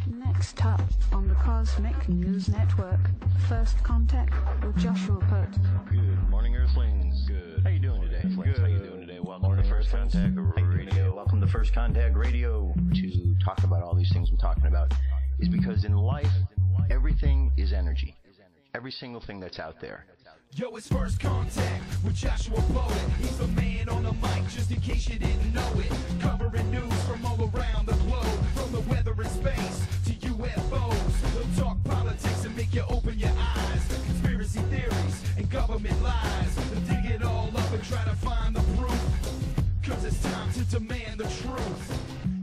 Next up on the Cosmic News Network, First Contact with Joshua Pert. Good morning, Earthlings. Good. How you doing today? Good. How you doing today? Welcome to First Contact Radio. Welcome to First Contact Radio. To talk about all these things we're talking about is because in life, everything is energy. Every single thing that's out there. Yo, it's First Contact with Joshua Poet. He's the man on the mic, just in case you didn't know it. Covering news from all around the globe, from the weather and space to UFOs. He'll talk politics and make you open your eyes. Conspiracy theories and government lies. He'll dig it all up and try to find the proof. Cause it's time to demand the truth.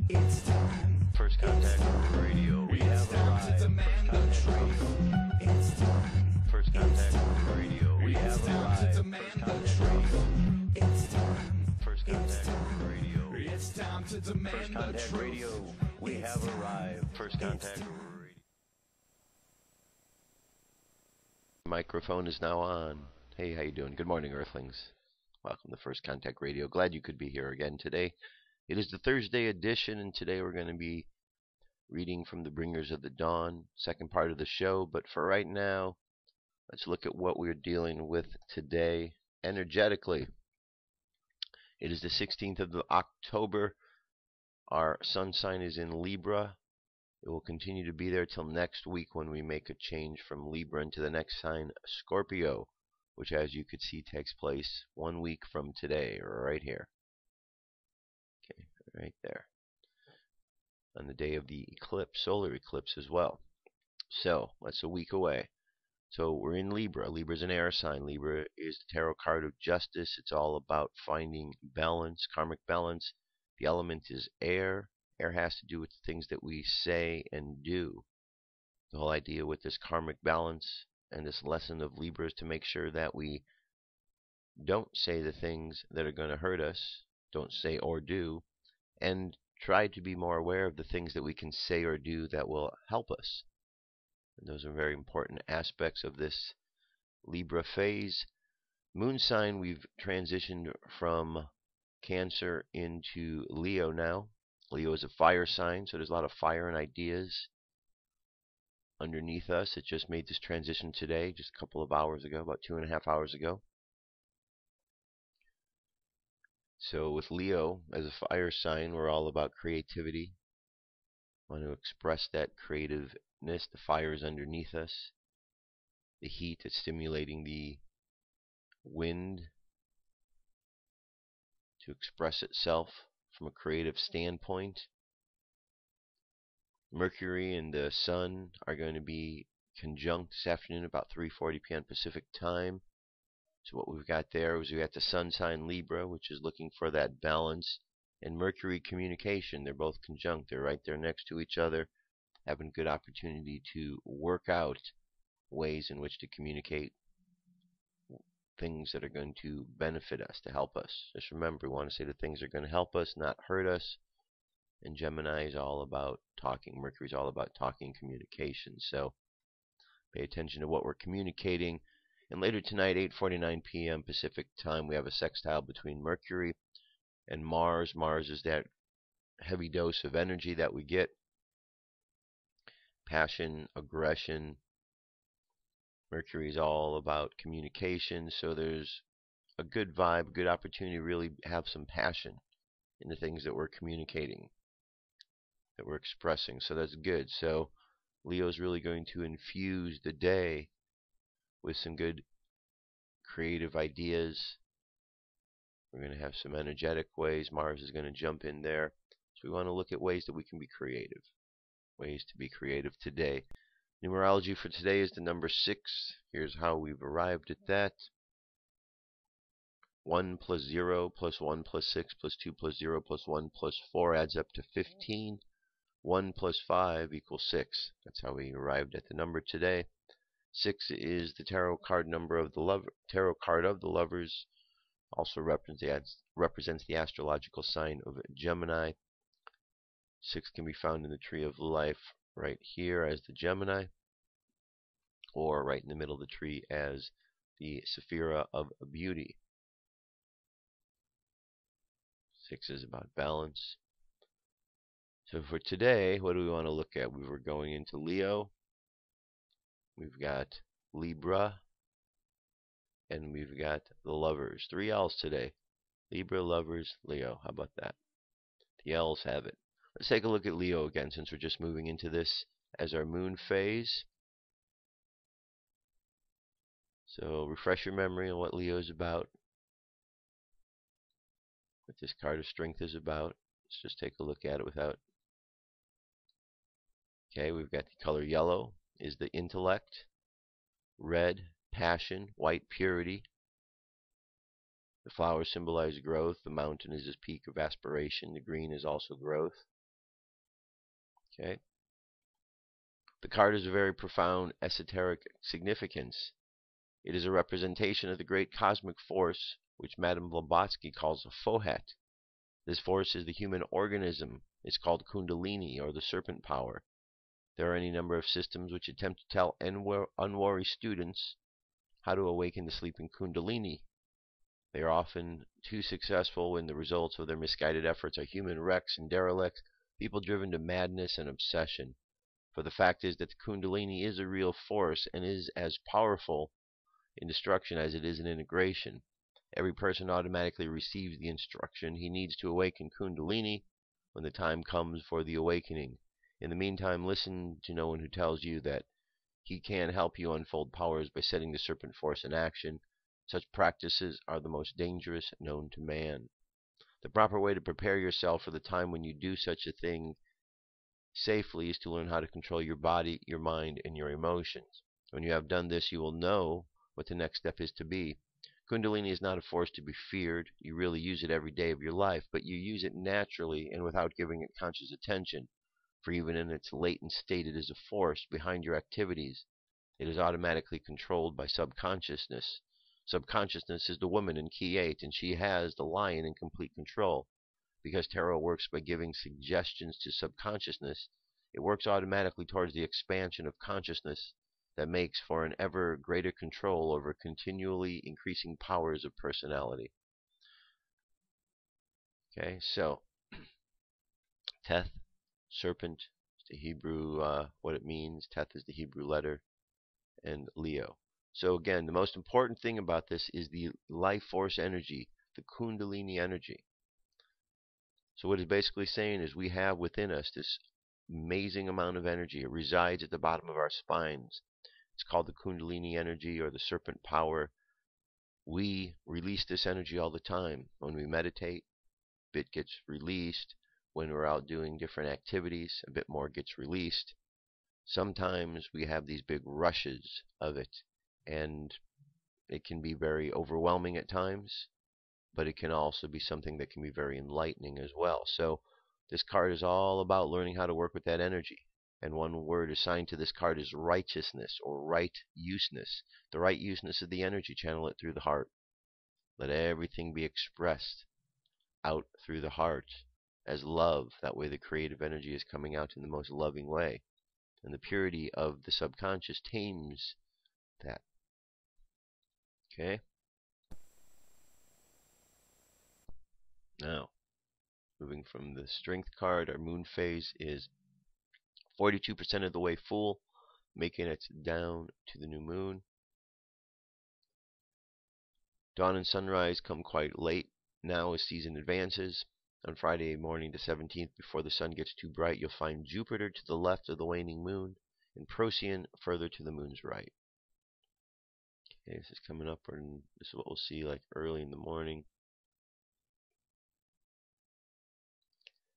It's time. First Contact Radio. We have time to demand the truth. It's time. First Contact Radio. We have arrived. To demand the truth. It's time. First Contact Radio. It's time to demand First Contact Radio. We have arrived. First Contact Radio. Microphone is now on. Hey, how you doing? Good morning, Earthlings. Welcome to First Contact Radio. Glad you could be here again today. It is the Thursday edition, and today we're going to be reading from the Bringers of the Dawn, second part of the show. But for right now, let's look at what we're dealing with today energetically. It is the 16th of October. Our sun sign is in Libra. It will continue to be there till next week when we make a change from Libra into the next sign, Scorpio, which, as you could see, takes place 1 week from today, right here. Okay, right there. On the day of the eclipse, solar eclipse as well. So, that's a week away. So we're in Libra. Libra is an air sign. Libra is the tarot card of justice. It's all about finding balance, karmic balance. The element is air. Air has to do with the things that we say and do. The whole idea with this karmic balance and this lesson of Libra is to make sure that we don't say the things that are going to hurt us, don't say or do, and try to be more aware of the things that we can say or do that will help us. And those are very important aspects of this Libra phase. Moon sign, we've transitioned from Cancer into Leo now. Leo is a fire sign, so there's a lot of fire and ideas underneath us. It just made this transition today, just a couple of hours ago, about 2.5 hours ago. So with Leo as a fire sign, we're all about creativity. Want to express that creativeness. The fire is underneath us. The heat is stimulating the wind to express itself from a creative standpoint. Mercury and the Sun are going to be conjunct this afternoon about 3:40 p.m. Pacific time. So what we've got there is we got the Sun sign Libra, which is looking for that balance, and Mercury communication. They're both conjunct. They're right there next to each other, having good opportunity to work out ways in which to communicate things that are going to benefit us, to help us. Just remember, we want to say the things that are going to help us, not hurt us. And Gemini is all about talking. Mercury is all about talking, communication. So pay attention to what we're communicating. And later tonight, 8:49 p.m. Pacific time, we have a sextile between Mercury and Mars. Mars is that heavy dose of energy that we get. Passion, aggression. Mercury is all about communication, so there's a good vibe, good opportunity to really have some passion in the things that we're communicating, that we're expressing. So that's good. So Leo's really going to infuse the day with some good creative ideas. We're going to have some energetic ways. Mars is going to jump in there. So we want to look at ways that we can be creative. Ways to be creative today. Numerology for today is the number 6. Here's how we've arrived at that. 1 plus 0 plus 1 plus 6 plus 2 plus 0 plus 1 plus 4 adds up to 15. 1 plus 5 equals 6. That's how we arrived at the number today. 6 is the tarot card number of the lovers. Also represents the astrological sign of Gemini. 6 can be found in the tree of life right here as the Gemini, or right in the middle of the tree as the Sephira of Beauty. 6 is about balance. So for today, what do we want to look at? We were going into Leo. We've got Libra. And we've got the Lovers. 3 L's today. Libra, Lovers, Leo. How about that? The L's have it. Let's take a look at Leo again, since we're just moving into this as our moon phase. So refresh your memory on what Leo is about, what this card of strength is about. Let's just take a look at it without. Okay, we've got the color yellow is the intellect, red, passion, white, purity. The flowers symbolize growth. The mountain is this peak of aspiration. The green is also growth. Okay. The card is a very profound esoteric significance. It is a representation of the great cosmic force, which Madame Blavatsky calls a fohat. This force is the human organism. It's called Kundalini, or the serpent power. There are any number of systems which attempt to tell unwary students how to awaken the sleeping Kundalini. They are often too successful when the results of their misguided efforts are human wrecks and derelicts, people driven to madness and obsession. For the fact is that the Kundalini is a real force and is as powerful in destruction as it is in integration. Every person automatically receives the instruction he needs to awaken Kundalini when the time comes for the awakening. In the meantime, listen to no one who tells you that he can help you unfold powers by setting the serpent force in action. Such practices are the most dangerous known to man. The proper way to prepare yourself for the time when you do such a thing safely is to learn how to control your body, your mind, and your emotions. When you have done this, you will know what the next step is to be. Kundalini is not a force to be feared. You really use it every day of your life, but you use it naturally and without giving it conscious attention. For even in its latent state, it is a force behind your activities. It is automatically controlled by subconsciousness. Subconsciousness is the woman in Key 8, and she has the lion in complete control. Because tarot works by giving suggestions to subconsciousness, it works automatically towards the expansion of consciousness that makes for an ever greater control over continually increasing powers of personality. Okay, so Teth, serpent, is the Hebrew, what it means. Teth is the Hebrew letter, and Leo. So again, the most important thing about this is the life force energy, the Kundalini energy. So what it's basically saying is we have within us this amazing amount of energy. It resides at the bottom of our spines. It's called the Kundalini energy, or the serpent power. We release this energy all the time. When we meditate, a bit gets released. When we're out doing different activities, a bit more gets released. Sometimes we have these big rushes of it, and it can be very overwhelming at times, but it can also be something that can be very enlightening as well. So this card is all about learning how to work with that energy. And one word assigned to this card is righteousness, or right useness. The right useness of the energy, channel it through the heart. Let everything be expressed out through the heart as love. That way the creative energy is coming out in the most loving way. And the purity of the subconscious tames that. Okay? Now, moving from the strength card, our moon phase is 42% of the way full, making it down to the new moon. Dawn and sunrise come quite late now as season advances. On Friday morning the 17th, before the sun gets too bright, you'll find Jupiter to the left of the waning moon and Procyon further to the moon's right. Okay, this is coming up, and this is what we'll see like early in the morning.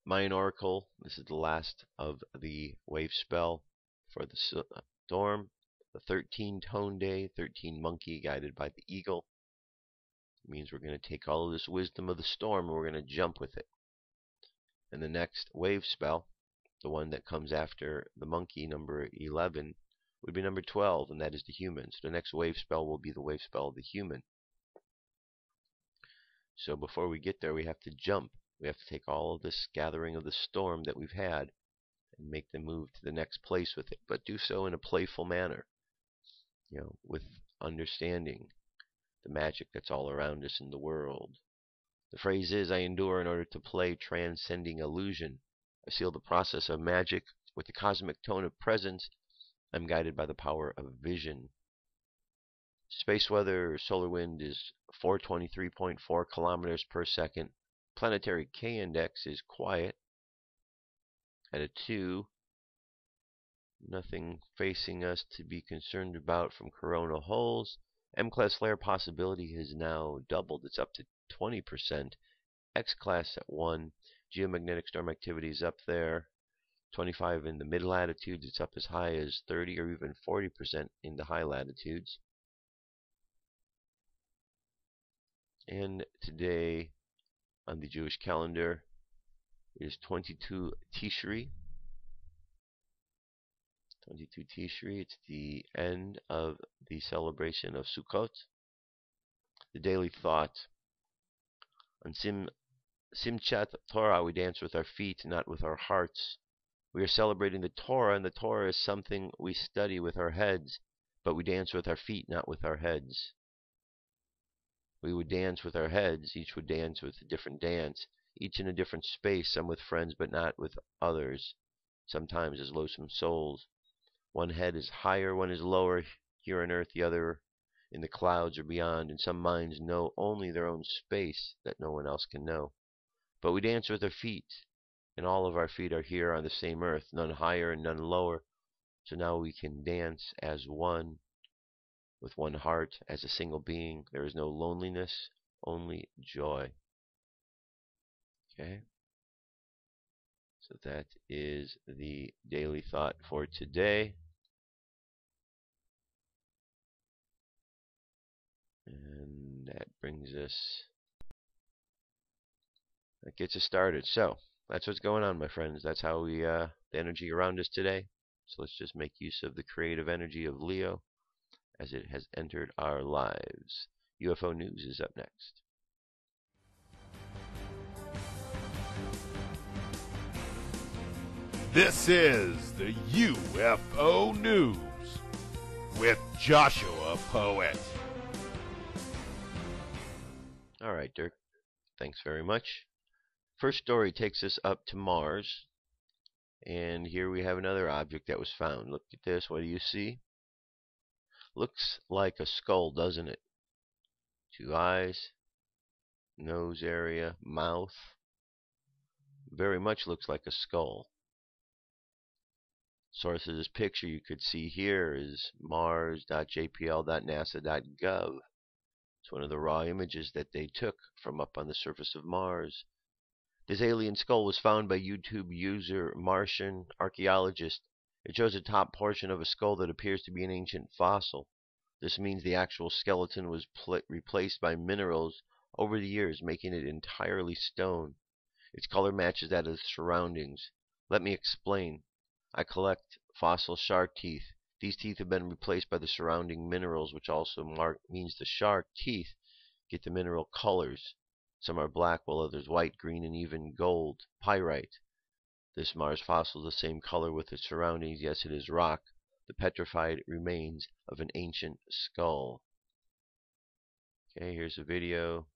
Mayan Oracle, this is the last of the wave spell for the storm. The 13-tone day, 13 monkey guided by the eagle. It means we're going to take all of this wisdom of the storm and we're going to jump with it. And the next wave spell, the one that comes after the monkey, number 11, would be number 12, and that is the human. So the next wave spell will be the wave spell of the human. So before we get there, we have to jump. We have to take all of this gathering of the storm that we've had and make them move to the next place with it, but do so in a playful manner, with understanding the magic that's all around us in the world. The phrase is, I endure in order to play transcending illusion. I seal the process of magic with the cosmic tone of presence. I'm guided by the power of vision. Space weather, solar wind is 423.4 kilometers per second. Planetary K index is quiet at a 2. Nothing facing us to be concerned about from coronal holes. M-class flare possibility has now doubled. It's up to 20%. X-class at 1. Geomagnetic storm activity is up there. 25 in the mid latitudes. It's up as high as 30 or even 40% in the high latitudes. And today on the Jewish calendar is 22 Tishri. 22 Tishri. It's the end of the celebration of Sukkot. The daily thought. On Simchat Torah, we dance with our feet, not with our hearts. We are celebrating the Torah, and the Torah is something we study with our heads, but we dance with our feet, not with our heads. We would dance with our heads. Each would dance with a different dance, each in a different space, some with friends, but not with others, sometimes as loathsome souls. One head is higher, one is lower, here on earth, the other in the clouds or beyond, and some minds know only their own space that no one else can know. But we dance with our feet, and all of our feet are here on the same earth, none higher and none lower. So now we can dance as one, with one heart, as a single being. There is no loneliness, only joy. Okay? So that is the daily thought for today. And that brings us, that gets us started. So, that's what's going on, my friends. That's how we, the energy around us today. So let's just make use of the creative energy of Leo as it has entered our lives. UFO News is up next. This is the UFO News with Joshua Poet. All right, Dirk. Thanks very much. First story takes us up to Mars. And here we have another object that was found. Look at this. What do you see? Looks like a skull, doesn't it? 2 eyes, nose area, mouth. Very much looks like a skull. Source of this picture you could see here is mars.jpl.nasa.gov. It's one of the raw images that they took from up on the surface of Mars. This alien skull was found by YouTube user Martian Archaeologist. It shows a top portion of a skull that appears to be an ancient fossil. This means the actual skeleton was replaced by minerals over the years, making it entirely stone. Its color matches that of the surroundings. Let me explain. I collect fossil shark teeth. These teeth have been replaced by the surrounding minerals, which also means the shark teeth get the mineral colors. Some are black, while others white, green, and even gold. Pyrite. This Mars fossil is the same color with its surroundings. Yes, it is rock, the petrified remains of an ancient skull. Okay, here's a video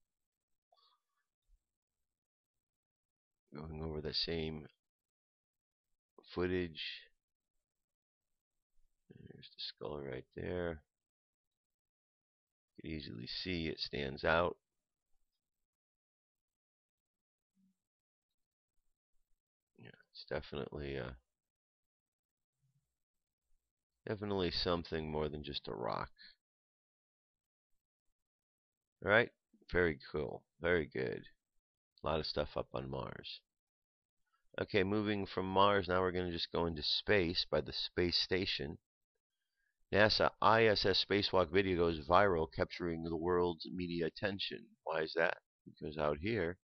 going over the same footage. There's the skull right there. You can easily see it stands out. Yeah, it's definitely definitely something more than just a rock. Alright, very cool, very good. A lot of stuff up on Mars. Okay, moving from Mars, now we're going to just go into space by the space station. NASA ISS Spacewalk video goes viral, capturing the world's media attention. Why is that? Because out here,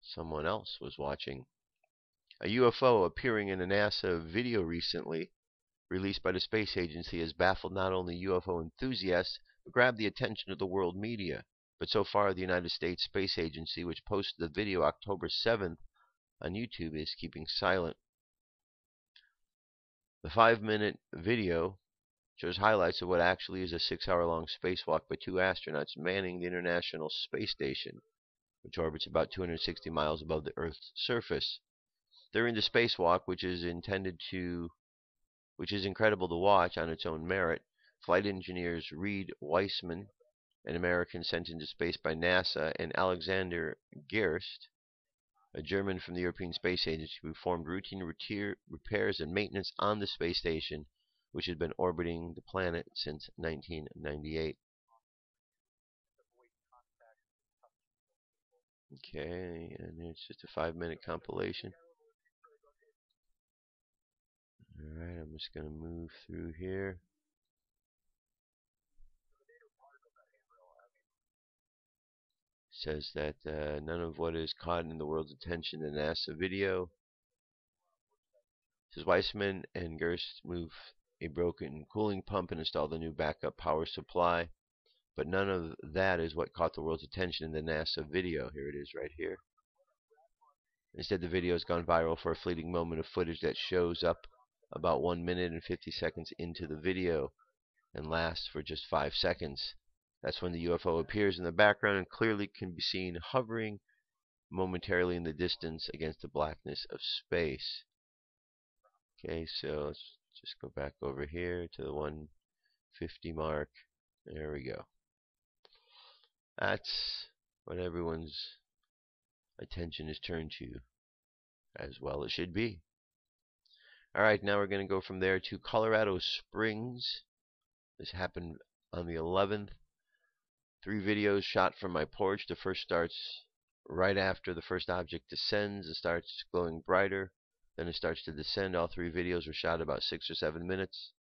someone else was watching. A UFO appearing in a NASA video recently, released by the space agency, has baffled not only UFO enthusiasts, but grabbed the attention of the world media. But so far, the United States Space Agency, which posted the video October 7th on YouTube, is keeping silent. The 5-minute video shows highlights of what actually is a 6-hour-long spacewalk by 2 astronauts manning the International Space Station, which orbits about 260 miles above the Earth's surface. During the spacewalk, which is incredible to watch on its own merit, flight engineers Reed Weissman, an American sent into space by NASA, and Alexander Gerst, a German from the European Space Agency, performed routine repairs and maintenance on the space station, which had been orbiting the planet since 1998. Okay, and it's just a 5-minute compilation. Alright, I'm just going to move through here. Says that none of what is caught in the world's attention in the NASA video. Says Weissman and Gerst move a broken cooling pump and installed a new backup power supply. But none of that is what caught the world's attention in the NASA video. Here it is right here. Instead, the video has gone viral for a fleeting moment of footage that shows up about 1 minute and 50 seconds into the video and lasts for just 5 seconds. That's when the UFO appears in the background and clearly can be seen hovering momentarily in the distance against the blackness of space. Okay, so let's just go back over here to the 150 mark. There we go. That's what everyone's attention is turned to, as well it should be. Alright, now we're going to go from there to Colorado Springs. This happened on the 11th. 3 videos shot from my porch. The first starts right after the first object descends. It starts glowing brighter. Then it starts to descend. All 3 videos were shot about 6 or 7 minutes.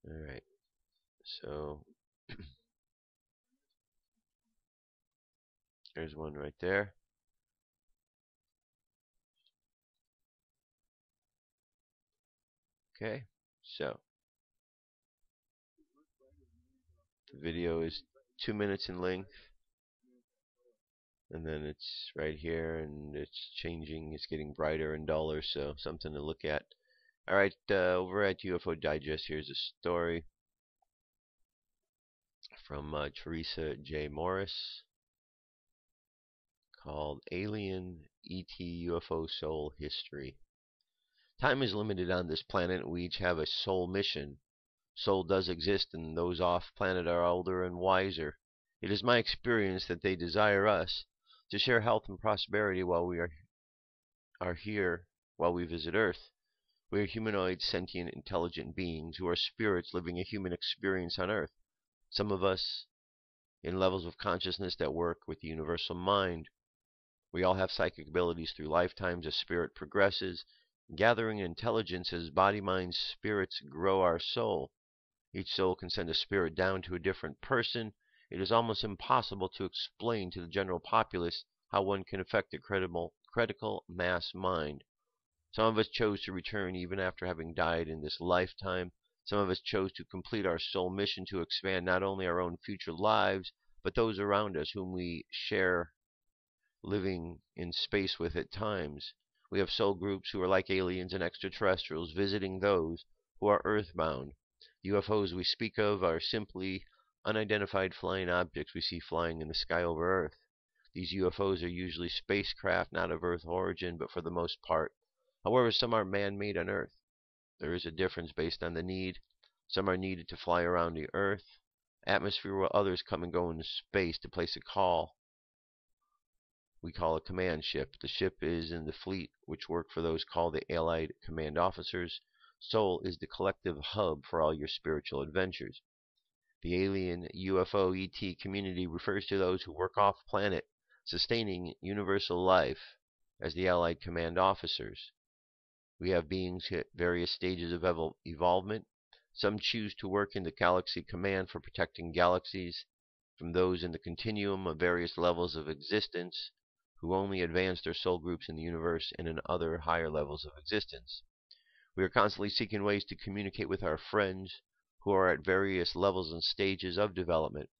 Alright, so there's one right there. Okay, so the video is 2 minutes in length, and then it's right here, and it's changing. It's getting brighter and duller, so something to look at. Alright, over at UFO Digest, here's a story from Teresa J. Morris called Alien ET UFO Soul History. Time is limited on this planet. We each have a soul mission. Soul does exist, and those off planet are older and wiser. It is my experience that they desire us to share health and prosperity while we are here, while we visit Earth. We are humanoid, sentient, intelligent beings who are spirits living a human experience on Earth. Some of us in levels of consciousness that work with the universal mind. We all have psychic abilities through lifetimes as spirit progresses, gathering intelligence as body, mind, spirits grow our soul. Each soul can send a spirit down to a different person. It is almost impossible to explain to the general populace how one can affect a critical mass mind. Some of us chose to return even after having died in this lifetime. Some of us chose to complete our soul mission to expand not only our own future lives, but those around us whom we share living in space with at times. We have soul groups who are like aliens and extraterrestrials visiting those who are earthbound. The UFOs we speak of are simply unidentified flying objects we see flying in the sky over Earth. These UFOs are usually spacecraft not of Earth origin, but for the most part. However, some are man-made on Earth. There is a difference based on the need. Some are needed to fly around the Earth atmosphere, while others come and go into space to place a call. We call a command ship. The ship is in the fleet, which work for those called the Allied Command Officers. Soul is the collective hub for all your spiritual adventures. The alien UFO ET community refers to those who work off-planet, sustaining universal life, as the Allied Command Officers. We have beings at various stages of evolvement. Some choose to work in the Galaxy Command for protecting galaxies from those in the continuum of various levels of existence, who only advance their soul groups in the universe and in other higher levels of existence. We are constantly seeking ways to communicate with our friends who are at various levels and stages of development.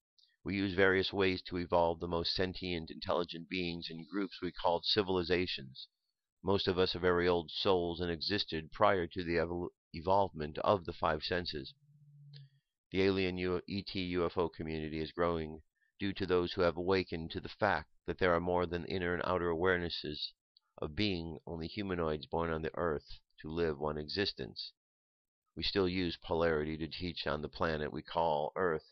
We use various ways to evolve the most sentient, intelligent beings in groups we call civilizations. Most of us are very old souls and existed prior to the evolvement of the 5 senses. The alien ET UFO community is growing due to those who have awakened to the fact that there are more than inner and outer awarenesses of being only humanoids born on the Earth to live one existence. We still use polarity to teach on the planet we call Earth,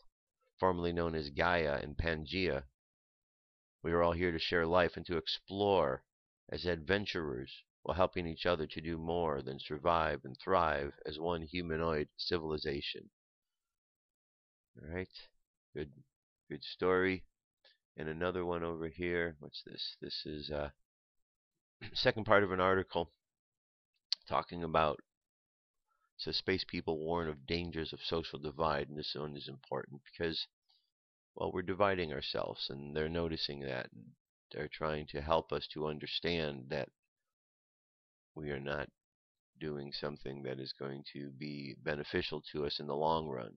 formerly known as Gaia and Pangea. We are all here to share life and to explore as adventurers, while helping each other to do more than survive and thrive as one humanoid civilization. All right, good story. And another one over here. What's this? This is second part of an article talking about, says space people warn of dangers of social divide, and this one is important because, well, we're dividing ourselves, and they're noticing that. They're trying to help us to understand that we are not doing something that is going to be beneficial to us in the long run.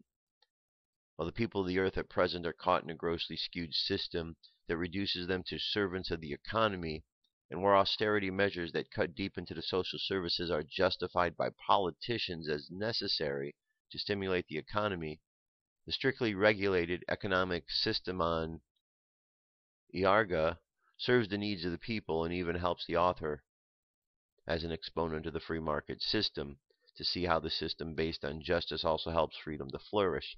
While the people of the earth at present are caught in a grossly skewed system that reduces them to servants of the economy, and where austerity measures that cut deep into the social services are justified by politicians as necessary to stimulate the economy, the strictly regulated economic system on Iarga serves the needs of the people and even helps the author, as an exponent of the free market system, to see how the system based on justice also helps freedom to flourish.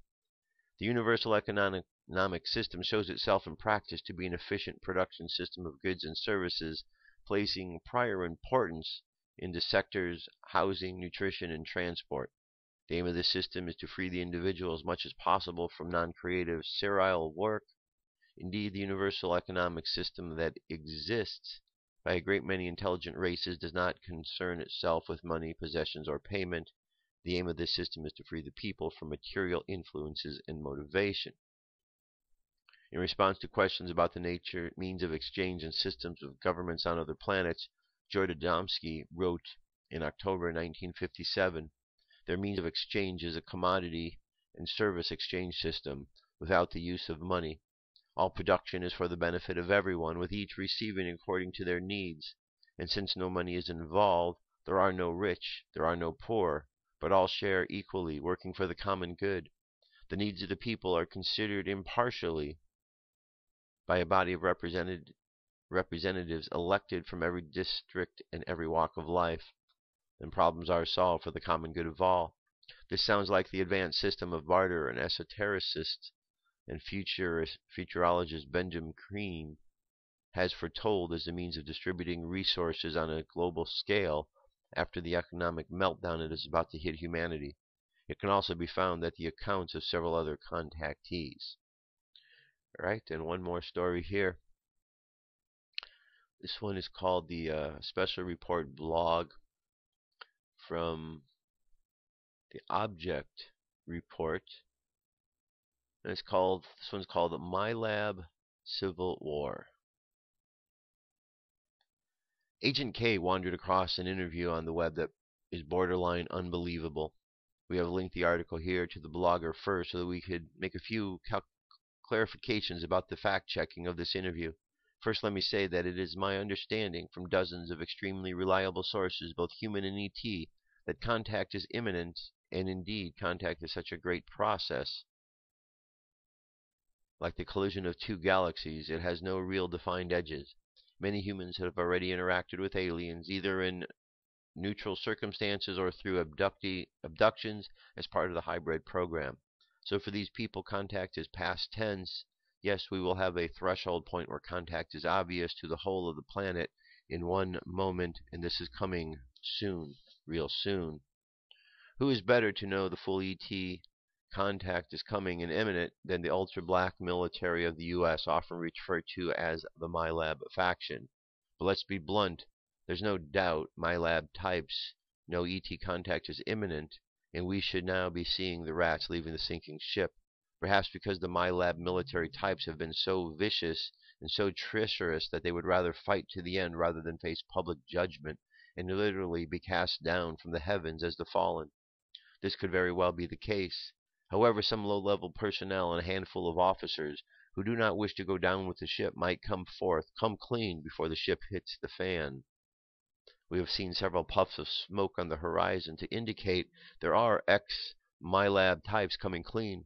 The universal economic system shows itself in practice to be an efficient production system of goods and services, placing prior importance into sectors housing, nutrition, and transport. The aim of this system is to free the individual as much as possible from non-creative, sterile work. Indeed, the universal economic system that exists by a great many intelligent races does not concern itself with money, possessions, or payment. The aim of this system is to free the people from material influences and motivation. In response to questions about the nature, means of exchange, and systems of governments on other planets, Jordadomsky wrote in October 1957, "Their means of exchange is a commodity and service exchange system without the use of money. All production is for the benefit of everyone, with each receiving according to their needs. And since no money is involved, there are no rich, there are no poor, but all share equally, working for the common good. The needs of the people are considered impartially by a body of representatives elected from every district and every walk of life. Then problems are solved for the common good of all. This sounds like the advanced system of barter and esotericist and futurologist Benjamin Green has foretold as a means of distributing resources on a global scale after the economic meltdown that is about to hit humanity. It can also be found at the accounts of several other contactees." All right, and one more story here. This one is called the Special Report blog from the Object Report. And this one's called MILAB Civil War. Agent K wandered across an interview on the web that is borderline unbelievable. We have linked the article here to the blogger first so that we could make a few clarifications about the fact-checking of this interview. First, let me say that it is my understanding from dozens of extremely reliable sources, both human and ET, that contact is imminent, and indeed contact is such a great process. Like the collision of two galaxies, it has no real defined edges. Many humans have already interacted with aliens, either in neutral circumstances or through abductions as part of the hybrid program. So for these people, contact is past tense. Yes, we will have a threshold point where contact is obvious to the whole of the planet in one moment, and this is coming soon, real soon. Who is better to know the full ET contact is coming and imminent than the ultra-black military of the U.S., often referred to as the MILAB faction? But let's be blunt. There's no doubt MILAB types know ET contact is imminent, and we should now be seeing the rats leaving the sinking ship. Perhaps because the MILAB military types have been so vicious and so treacherous that they would rather fight to the end rather than face public judgment and literally be cast down from the heavens as the fallen. This could very well be the case. However, some low-level personnel and a handful of officers who do not wish to go down with the ship might come clean before the ship hits the fan. We have seen several puffs of smoke on the horizon to indicate there are ex-MILAB types coming clean.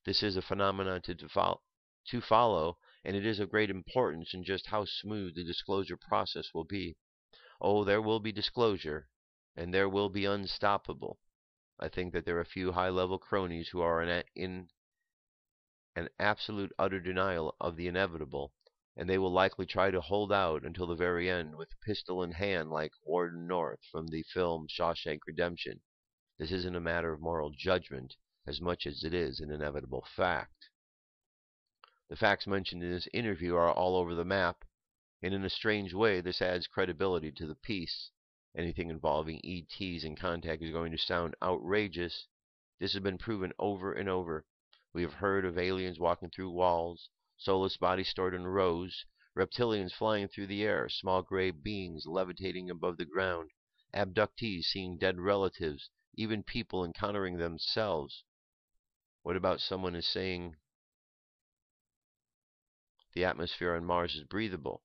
This is a phenomenon to follow, and it is of great importance in just how smooth the disclosure process will be. Oh, there will be disclosure, and there will be unstoppable. I think that there are a few high-level cronies who are in an absolute utter denial of the inevitable, and they will likely try to hold out until the very end with pistol in hand like Warden North from the film Shawshank Redemption. This isn't a matter of moral judgment as much as it is an inevitable fact. The facts mentioned in this interview are all over the map, and in a strange way this adds credibility to the piece. Anything involving ETs in contact is going to sound outrageous. This has been proven over and over. We have heard of aliens walking through walls, soulless bodies stored in rows, reptilians flying through the air, small gray beings levitating above the ground, abductees seeing dead relatives, even people encountering themselves. What about someone is saying the atmosphere on Mars is breathable?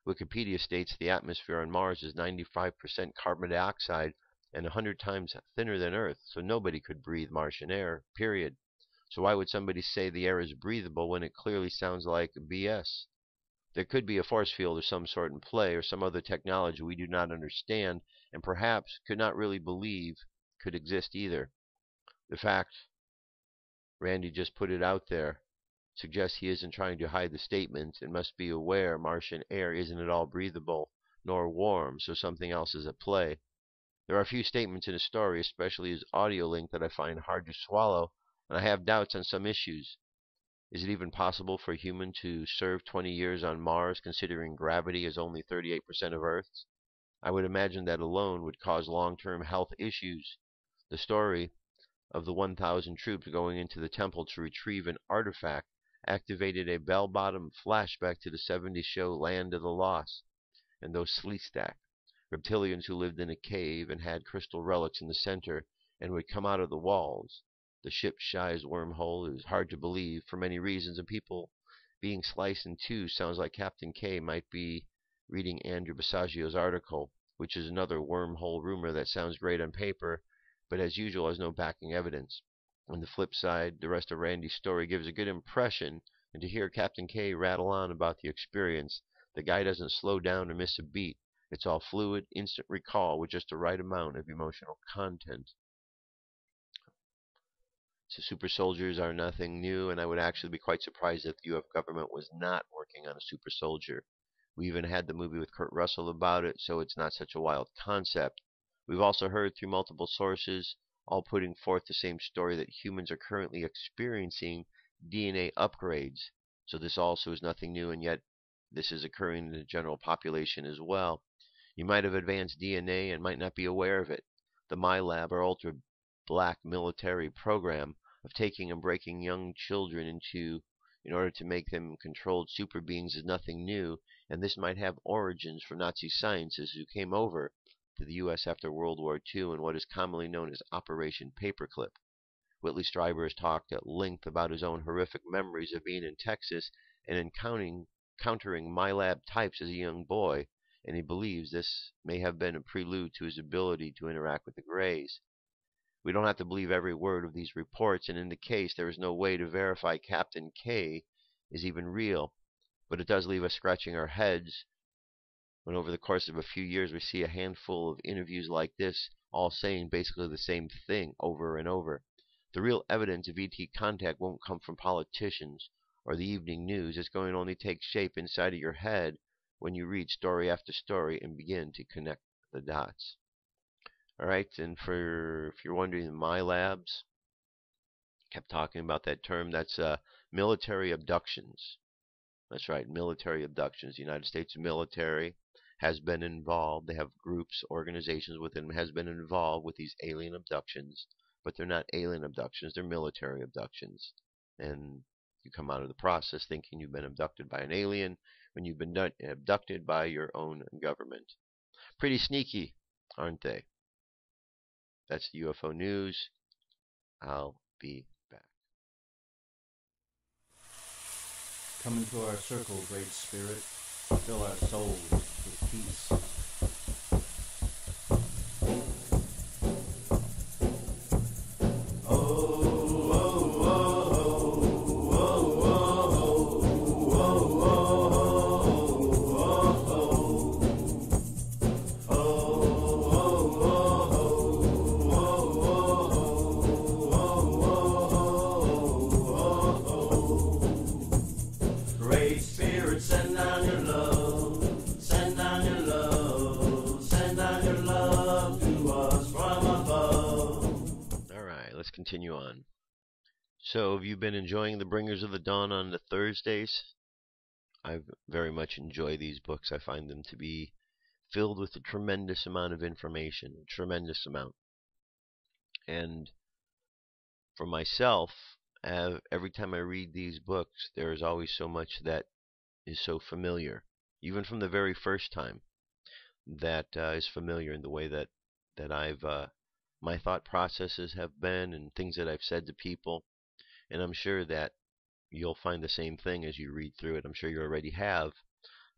Wikipedia states the atmosphere on Mars is 95% carbon dioxide and 100 times thinner than Earth, so nobody could breathe Martian air, period. So why would somebody say the air is breathable when it clearly sounds like BS? There could be a force field of some sort in play, or some other technology we do not understand, and perhaps could not really believe could exist either. The fact Randy just put it out there suggests he isn't trying to hide the statement and must be aware Martian air isn't at all breathable nor warm, so something else is at play. There are a few statements in his story, especially his audio link, that I find hard to swallow, and I have doubts on some issues. Is it even possible for a human to serve 20 years on Mars, considering gravity is only 38% of Earth's? I would imagine that alone would cause long-term health issues. The story of the 1,000 troops going into the temple to retrieve an artifact activated a bell-bottom flashback to the 70s show Land of the Lost, and those Sleestack reptilians who lived in a cave and had crystal relics in the center and would come out of the walls. The ship's Shi's wormhole is hard to believe for many reasons, and people being sliced in two sounds like Captain K might be reading Andrew Basaggio's article, which is another wormhole rumor that sounds great on paper, but as usual has no backing evidence. On the flip side, the rest of Randy's story gives a good impression, and to hear Captain K rattle on about the experience, the guy doesn't slow down or miss a beat. It's all fluid, instant recall with just the right amount of emotional content. So super soldiers are nothing new, and I would actually be quite surprised if the US government was not working on a super soldier. We even had the movie with Kurt Russell about it, so it's not such a wild concept. We've also heard through multiple sources, all putting forth the same story, that humans are currently experiencing DNA upgrades. So this also is nothing new, and yet this is occurring in the general population as well. You might have advanced DNA and might not be aware of it. The MILAB, or ultra black military program of taking and breaking young children in order to make them controlled super beings is nothing new, and this might have origins from Nazi scientists who came over to the U.S. after World War II in what is commonly known as Operation Paperclip. Whitley Strieber has talked at length about his own horrific memories of being in Texas and encountering MILAB types as a young boy, and he believes this may have been a prelude to his ability to interact with the Greys. We don't have to believe every word of these reports, and in the case there is no way to verify Captain K is even real, but it does leave us scratching our heads when over the course of a few years we see a handful of interviews like this, all saying basically the same thing over and over. The real evidence of ET contact won't come from politicians or the evening news. It's going to only take shape inside of your head when you read story after story and begin to connect the dots. Alright, and if you're wondering, the MILABs, kept talking about that term, that's military abductions. That's right, military abductions. The United States military has been involved. They have groups, organizations within them, has been involved with these alien abductions, but they're not alien abductions, they're military abductions. And you come out of the process thinking you've been abducted by an alien when you've been abducted by your own government. Pretty sneaky, aren't they? That's the UFO news. I'll be back. Come into our circle, Great Spirit. Fill our souls with peace. Oh, continue on. So, have you been enjoying The Bringers of the Dawn on the Thursdays? I very much enjoy these books. I find them to be filled with a tremendous amount of information, a tremendous amount. And for myself, every time I read these books, there is always so much that is so familiar, even from the very first time, that is familiar in the way that I've my thought processes have been and things that I've said to people. And I'm sure that you'll find the same thing as you read through it. I'm sure you already have.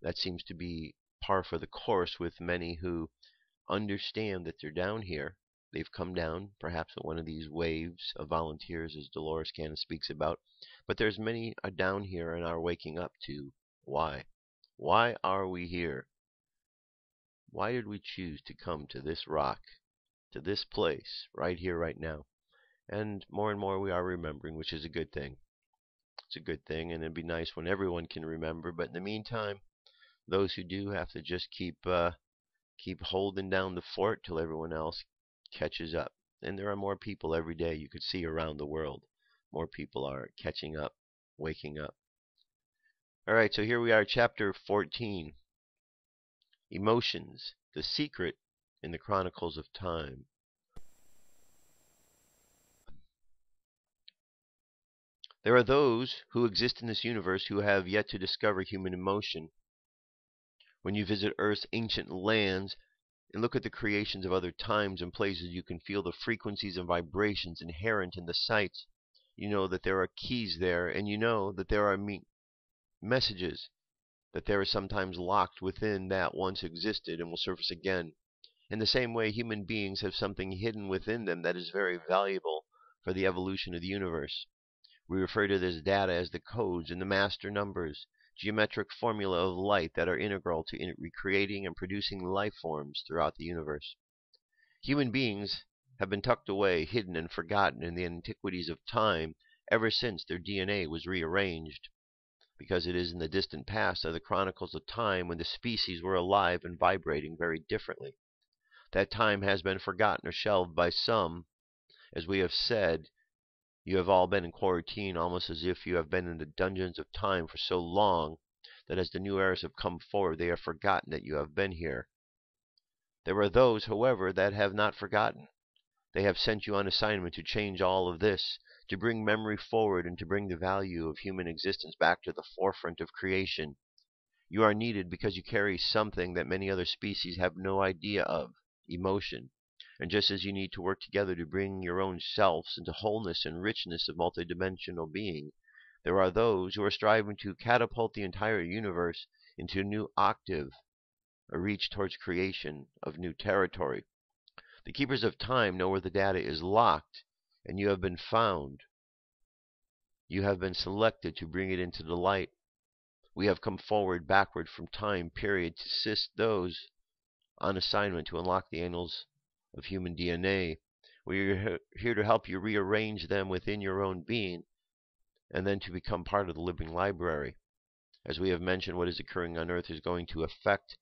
That seems to be par for the course with many who understand that they're down here. They've come down, perhaps at one of these waves of volunteers, as Dolores Cannon speaks about. But there's many are down here and are waking up to why. Why are we here? Why did we choose to come to this rock, to this place, right here, right now? And more we are remembering, which is a good thing. It's a good thing, and it'd be nice when everyone can remember. But in the meantime, those who do have to just keep holding down the fort till everyone else catches up. And there are more people every day you could see around the world. More people are catching up, waking up. All right, so here we are, chapter 14. Emotions, the secret in the Chronicles of Time. There are those who exist in this universe who have yet to discover human emotion. When you visit Earth's ancient lands and look at the creations of other times and places, you can feel the frequencies and vibrations inherent in the sites. You know that there are keys there, and you know that there are messages, that there are sometimes locked within that once existed and will surface again. In the same way, human beings have something hidden within them that is very valuable for the evolution of the universe. We refer to this data as the codes and the master numbers, geometric formula of light that are integral to recreating and producing life forms throughout the universe. Human beings have been tucked away, hidden, and forgotten in the antiquities of time ever since their DNA was rearranged, because it is in the distant past of the chronicles of time when the species were alive and vibrating very differently. That time has been forgotten or shelved by some. As we have said, you have all been in quarantine, almost as if you have been in the dungeons of time for so long that as the new eras have come forward, they have forgotten that you have been here. There are those, however, that have not forgotten. They have sent you on assignment to change all of this, to bring memory forward and to bring the value of human existence back to the forefront of creation. You are needed because you carry something that many other species have no idea of, emotion. And just as you need to work together to bring your own selves into wholeness and richness of multidimensional being, there are those who are striving to catapult the entire universe into a new octave, a reach towards creation of new territory. The keepers of time know where the data is locked, and you have been found. You have been selected to bring it into the light. We have come backward from time period to assist those on assignment to unlock the annals of human DNA. We are here to help you rearrange them within your own being and then to become part of the living library. As we have mentioned, what is occurring on Earth is going to affect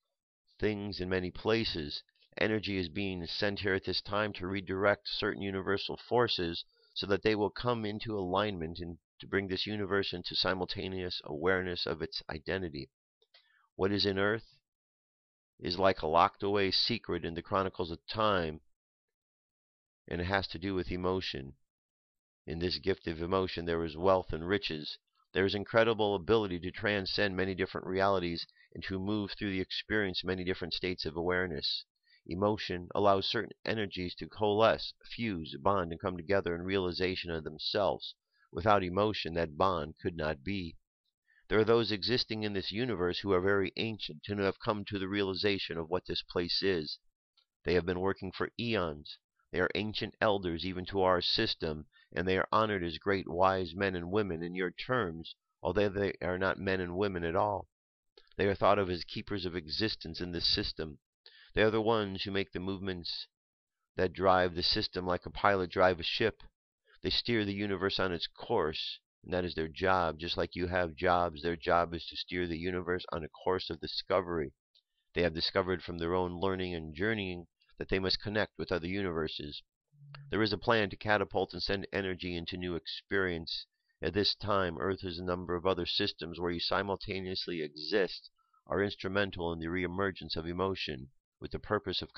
things in many places. Energy is being sent here at this time to redirect certain universal forces so that they will come into alignment and to bring this universe into simultaneous awareness of its identity. What is in Earth is like a locked away secret in the chronicles of time, and it has to do with emotion. In this gift of emotion there is wealth and riches. There is incredible ability to transcend many different realities and to move through the experience of many different states of awareness. Emotion allows certain energies to coalesce, fuse, bond, and come together in realization of themselves. Without emotion, that bond could not be. There are those existing in this universe who are very ancient and who have come to the realization of what this place is. They have been working for eons. They are ancient elders even to our system, and they are honored as great wise men and women in your terms, although they are not men and women at all. They are thought of as keepers of existence in this system. They are the ones who make the movements that drive the system like a pilot drive a ship. They steer the universe on its course, and that is their job. Just like you have jobs, their job is to steer the universe on a course of discovery. They have discovered from their own learning and journeying that they must connect with other universes. There is a plan to catapult and send energy into new experience. At this time, Earth has a number of other systems where you simultaneously exist are instrumental in the reemergence of emotion, with the purpose of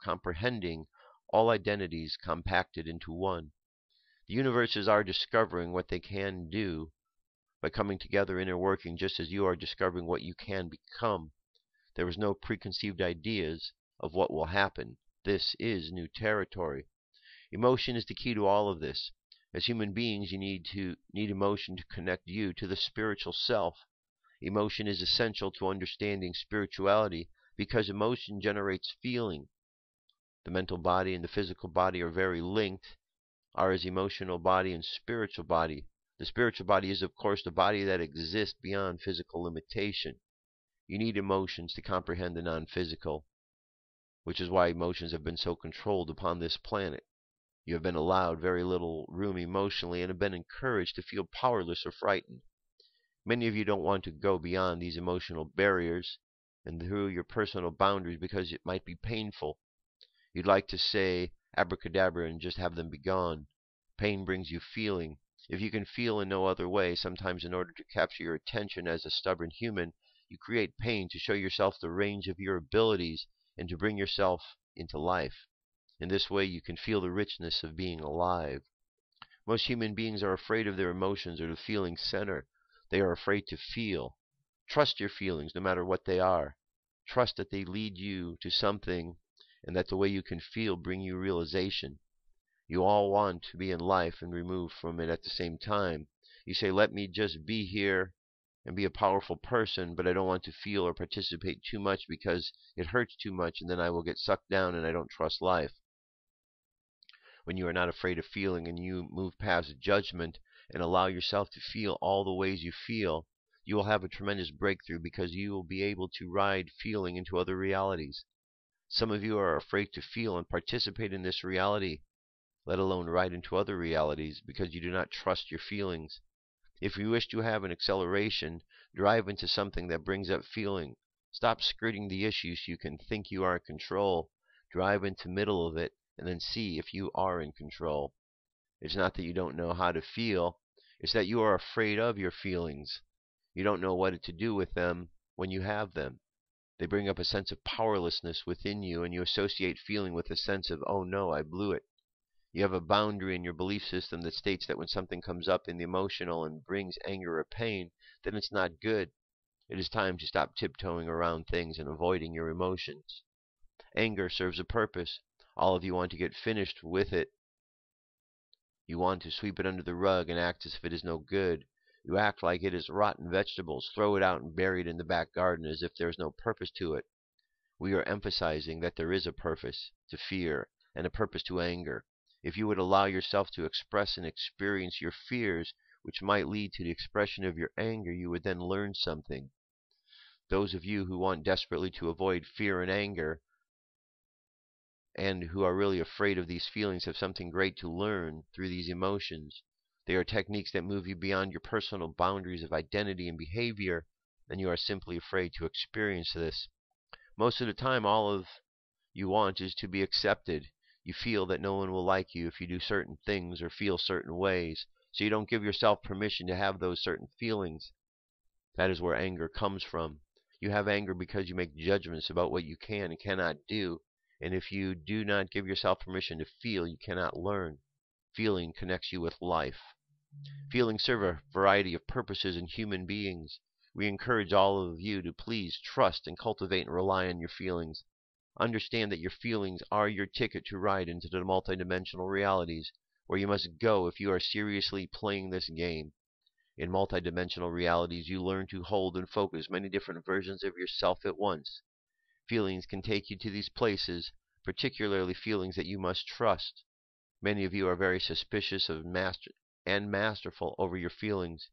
comprehending all identities compacted into one. The universes are discovering what they can do by coming together inner working, just as you are discovering what you can become. There is no preconceived ideas of what will happen. This is new territory. Emotion is the key to all of this. As human beings, you need emotion to connect you to the spiritual self. Emotion is essential to understanding spirituality because emotion generates feeling. The mental body and the physical body are very linked, are as emotional body and spiritual body. The spiritual body is, of course, the body that exists beyond physical limitation. You need emotions to comprehend the non-physical, which is why emotions have been so controlled upon this planet. You have been allowed very little room emotionally and have been encouraged to feel powerless or frightened. Many of you don't want to go beyond these emotional barriers and through your personal boundaries because it might be painful. You'd like to say abracadabra and just have them be gone. Pain brings you feeling. If you can feel in no other way, sometimes in order to capture your attention as a stubborn human, you create pain to show yourself the range of your abilities and to bring yourself into life. In this way, you can feel the richness of being alive. Most human beings are afraid of their emotions or the feeling center. They are afraid to feel. Trust your feelings, no matter what they are. Trust that they lead you to something and that the way you can feel bring you realization. You all want to be in life and removed from it at the same time. You say, let me just be here and be a powerful person, but I don't want to feel or participate too much because it hurts too much and then I will get sucked down and I don't trust life. When you are not afraid of feeling and you move past judgment and allow yourself to feel all the ways you feel, you will have a tremendous breakthrough because you will be able to ride feeling into other realities. Some of you are afraid to feel and participate in this reality, let alone ride into other realities, because you do not trust your feelings. If you wish to have an acceleration, drive into something that brings up feeling. Stop skirting the issues so you can think you are in control. Drive into the middle of it and then see if you are in control. It's not that you don't know how to feel, it's that you are afraid of your feelings. You don't know what to do with them when you have them. They bring up a sense of powerlessness within you, and you associate feeling with a sense of, oh no, I blew it. You have a boundary in your belief system that states that when something comes up in the emotional and brings anger or pain, then it's not good. It is time to stop tiptoeing around things and avoiding your emotions. Anger serves a purpose. All of you want to get finished with it. You want to sweep it under the rug and act as if it is no good. You act like it is rotten vegetables, throw it out and bury it in the back garden as if there is no purpose to it. We are emphasizing that there is a purpose to fear and a purpose to anger. If you would allow yourself to express and experience your fears, which might lead to the expression of your anger, you would then learn something. Those of you who want desperately to avoid fear and anger, and who are really afraid of these feelings, have something great to learn through these emotions. They are techniques that move you beyond your personal boundaries of identity and behavior, and you are simply afraid to experience this. Most of the time, all of you want is to be accepted. You feel that no one will like you if you do certain things or feel certain ways, so you don't give yourself permission to have those certain feelings. That is where anger comes from. You have anger because you make judgments about what you can and cannot do, and if you do not give yourself permission to feel, you cannot learn. Feeling connects you with life. Feelings serve a variety of purposes in human beings. We encourage all of you to please trust and cultivate and rely on your feelings. Understand that your feelings are your ticket to ride into the multidimensional realities, where you must go if you are seriously playing this game. In multidimensional realities, you learn to hold and focus many different versions of yourself at once. Feelings can take you to these places, particularly feelings that you must trust. Many of you are very suspicious of masterful over your feelings.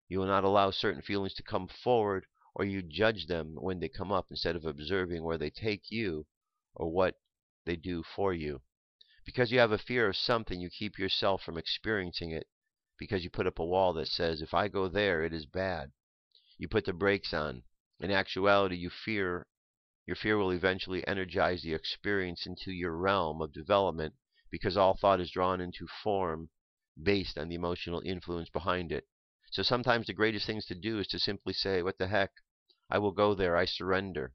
You will not allow certain feelings to come forward, or you judge them when they come up instead of observing where they take you or what they do for you. Because you have a fear of something, you keep yourself from experiencing it, because you put up a wall that says, if I go there, it is bad. You put the brakes on. In actuality, your fear will eventually energize the experience into your realm of development, because all thought is drawn into form based on the emotional influence behind it. So sometimes the greatest things to do is to simply say, what the heck, I will go there, I surrender.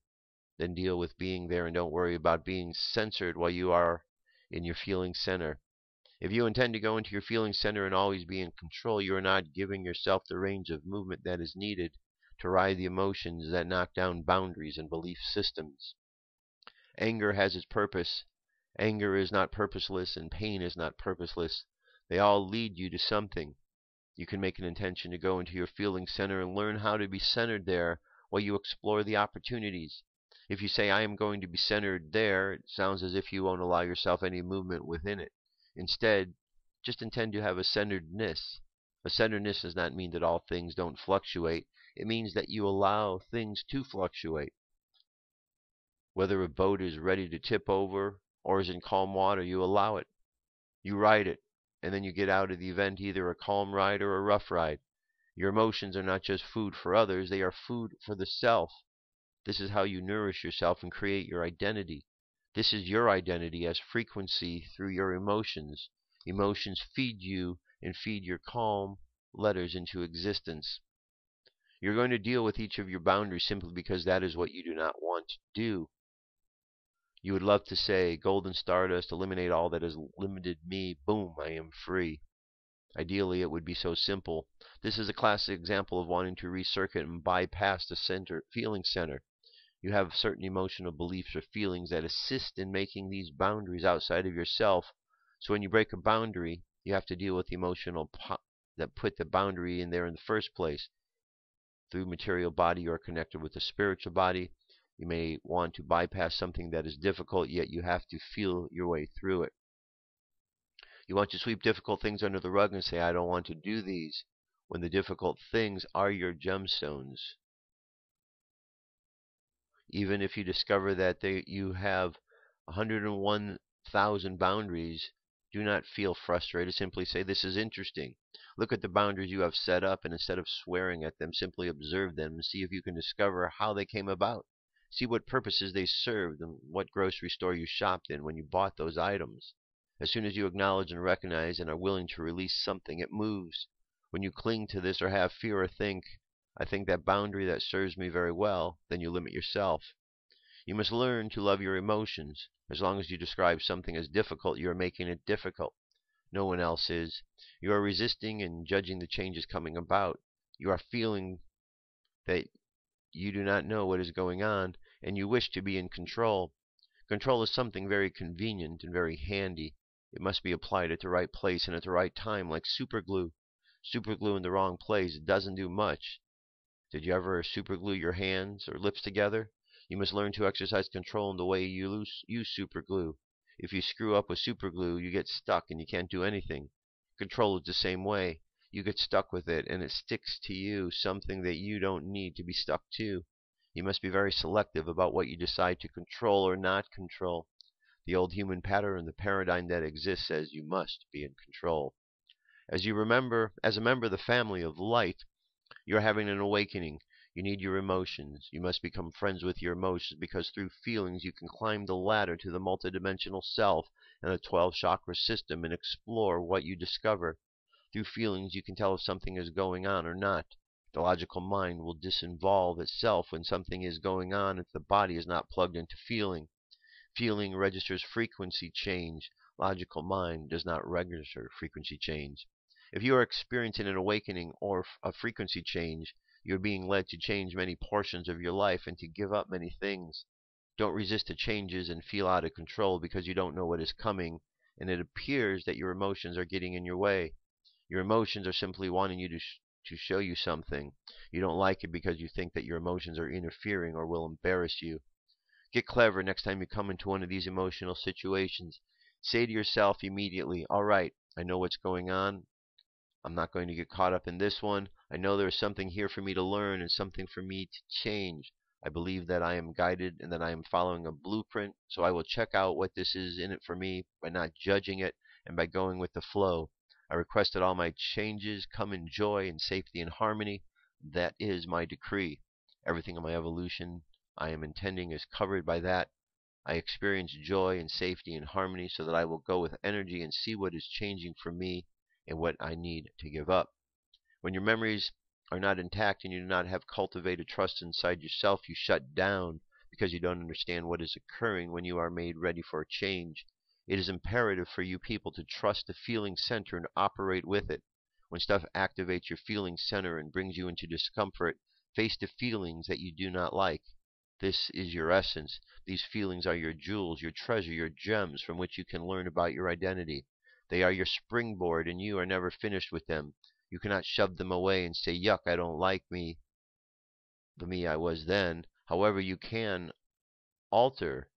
Then deal with being there and don't worry about being censored while you are in your feeling center. If you intend to go into your feeling center and always be in control, you are not giving yourself the range of movement that is needed to ride the emotions that knock down boundaries and belief systems. Anger has its purpose. Anger is not purposeless, and pain is not purposeless. They all lead you to something. You can make an intention to go into your feeling center and learn how to be centered there while you explore the opportunities. If you say, I am going to be centered there, it sounds as if you won't allow yourself any movement within it. Instead, just intend to have a centeredness. A centeredness does not mean that all things don't fluctuate. It means that you allow things to fluctuate. Whether a boat is ready to tip over or is in calm water, you allow it. You ride it, and then you get out of the event either a calm ride or a rough ride. Your emotions are not just food for others, they are food for the self. This is how you nourish yourself and create your identity. This is your identity as frequency through your emotions. Emotions feed you and feed your calm letters into existence. You're going to deal with each of your boundaries simply because that is what you do not want to do. You would love to say, golden stardust, eliminate all that has limited me, boom, I am free. Ideally, it would be so simple. This is a classic example of wanting to recircuit and bypass the feeling center. You have certain emotional beliefs or feelings that assist in making these boundaries outside of yourself. So when you break a boundary, you have to deal with the emotional that put the boundary in there in the first place. Through material body, you are connected with the spiritual body. You may want to bypass something that is difficult, yet you have to feel your way through it. You want to sweep difficult things under the rug and say, I don't want to do these, when the difficult things are your gemstones. Even if you discover that you have 101,000 boundaries, do not feel frustrated. Simply say, this is interesting. Look at the boundaries you have set up, and instead of swearing at them, simply observe them and see if you can discover how they came about. See what purposes they served and what grocery store you shopped in when you bought those items. As soon as you acknowledge and recognize and are willing to release something, it moves. When you cling to this or have fear or think, I think that boundary that serves me very well, then you limit yourself. You must learn to love your emotions. As long as you describe something as difficult, you are making it difficult. No one else is. You are resisting and judging the changes coming about. You are feeling that you do not know what is going on, and you wish to be in control. Control is something very convenient and very handy. It must be applied at the right place and at the right time, like super glue. Super glue in the wrong place doesn't do much. Did you ever super glue your hands or lips together? You must learn to exercise control in the way you use super glue. If you screw up with super glue, you get stuck and you can't do anything. Control is the same way. You get stuck with it and it sticks to you, something that you don't need to be stuck to. You must be very selective about what you decide to control or not control. The old human pattern, the paradigm that exists, says you must be in control. As a member of the family of light, you're having an awakening. You need your emotions. You must become friends with your emotions, because through feelings you can climb the ladder to the multidimensional self and the 12 chakra system and explore what you discover. Through feelings you can tell if something is going on or not. The logical mind will disinvolve itself when something is going on if the body is not plugged into feeling. Feeling registers frequency change. Logical mind does not register frequency change. If you are experiencing an awakening or a frequency change, you are being led to change many portions of your life and to give up many things. Don't resist the changes and feel out of control because you don't know what is coming, and it appears that your emotions are getting in your way. Your emotions are simply wanting you to show you something. You don't like it because you think that your emotions are interfering or will embarrass you. Get clever next time you come into one of these emotional situations. Say to yourself immediately, all right, I know what's going on. I'm not going to get caught up in this one. I know there is something here for me to learn and something for me to change. I believe that I am guided and that I am following a blueprint, so I will check out what this is in it for me by not judging it and by going with the flow. I request that all my changes come in joy and safety and harmony. That is my decree. Everything in my evolution I am intending is covered by that. I experience joy and safety and harmony so that I will go with energy and see what is changing for me and what I need to give up. When your memories are not intact and you do not have cultivated trust inside yourself, you shut down because you don't understand what is occurring when you are made ready for a change. It is imperative for you people to trust the feeling center and operate with it. When stuff activates your feeling center and brings you into discomfort, face the feelings that you do not like. This is your essence. These feelings are your jewels, your treasure, your gems from which you can learn about your identity. They are your springboard, and you are never finished with them. You cannot shove them away and say, yuck, I don't like me, the me I was then. However, you can alter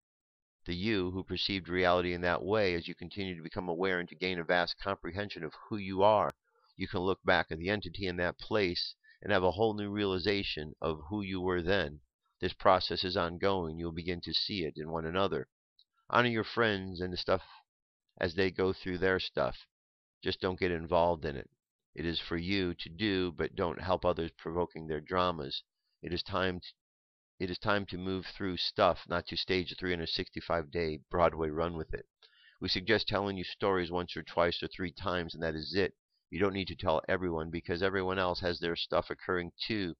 the you who perceived reality in that way as you continue to become aware and to gain a vast comprehension of who you are. You can look back at the entity in that place and have a whole new realization of who you were then. This process is ongoing. You'll begin to see it in one another. Honor your friends and the stuff as they go through their stuff. Just don't get involved in it. It is for you to do, but don't help others provoking their dramas. It is time to move through stuff, not to stage a 365-day Broadway run with it. We suggest telling you stories once or twice or 3 times, and that is it. You don't need to tell everyone because everyone else has their stuff occurring too.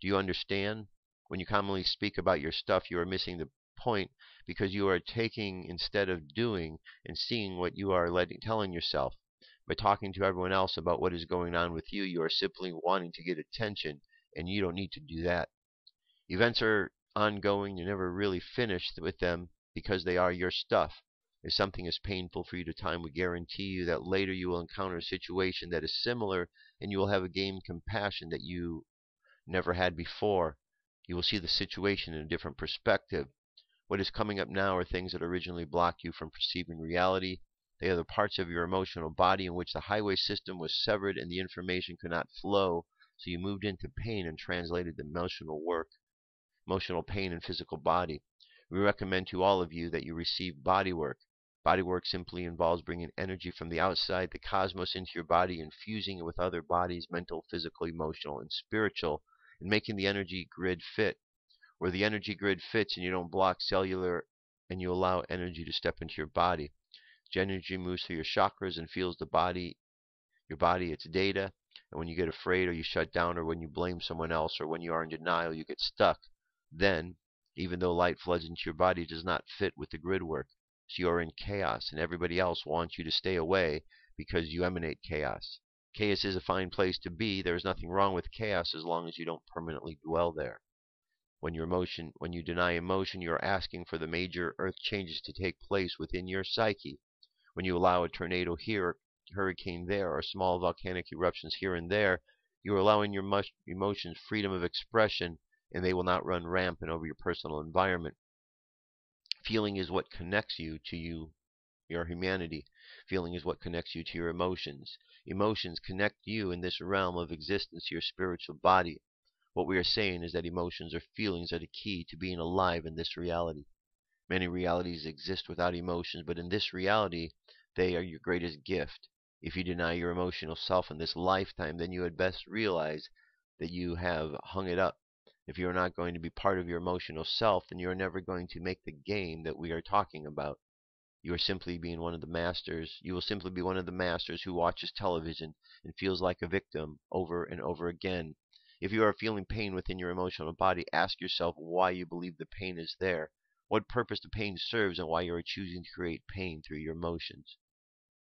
Do you understand? When you commonly speak about your stuff, you are missing the point because you are taking instead of doing and seeing what you are telling yourself. By talking to everyone else about what is going on with you, you are simply wanting to get attention, and you don't need to do that. Events are ongoing. You're never really finished with them because they are your stuff. If something is painful for you to time, we guarantee you that later you will encounter a situation that is similar, and you will have a gained compassion that you never had before. You will see the situation in a different perspective. What is coming up now are things that originally blocked you from perceiving reality. They are the parts of your emotional body in which the highway system was severed and the information could not flow, so you moved into pain and translated the emotional pain and physical body. We recommend to all of you that you receive body work. Body work simply involves bringing energy from the outside, the cosmos, into your body and fusing it with other bodies, mental, physical, emotional, and spiritual, and making the energy grid fit. Where the energy grid fits and you don't block cellular and you allow energy to step into your body. Energy moves through your chakras and feels your body, its data. And when you get afraid or you shut down or when you blame someone else or when you are in denial, you get stuck. Then, even though light floods into your body, it does not fit with the grid work. So you are in chaos and everybody else wants you to stay away because you emanate chaos. Chaos is a fine place to be. There is nothing wrong with chaos as long as you don't permanently dwell there. When you deny emotion, you are asking for the major earth changes to take place within your psyche. When you allow a tornado here, a hurricane there, or small volcanic eruptions here and there, you are allowing your emotions freedom of expression, and they will not run rampant over your personal environment. Feeling is what connects you to your humanity. Feeling is what connects you to your emotions. Emotions connect you in this realm of existence to your spiritual body. What we are saying is that emotions or feelings are the key to being alive in this reality. Many realities exist without emotions, but in this reality, they are your greatest gift. If you deny your emotional self in this lifetime, then you had best realize that you have hung it up. If you are not going to be part of your emotional self, then you are never going to make the game that we are talking about. You will simply be one of the masters who watches television and feels like a victim over and over again. If you are feeling pain within your emotional body, ask yourself why you believe the pain is there, what purpose the pain serves, and why you are choosing to create pain through your emotions.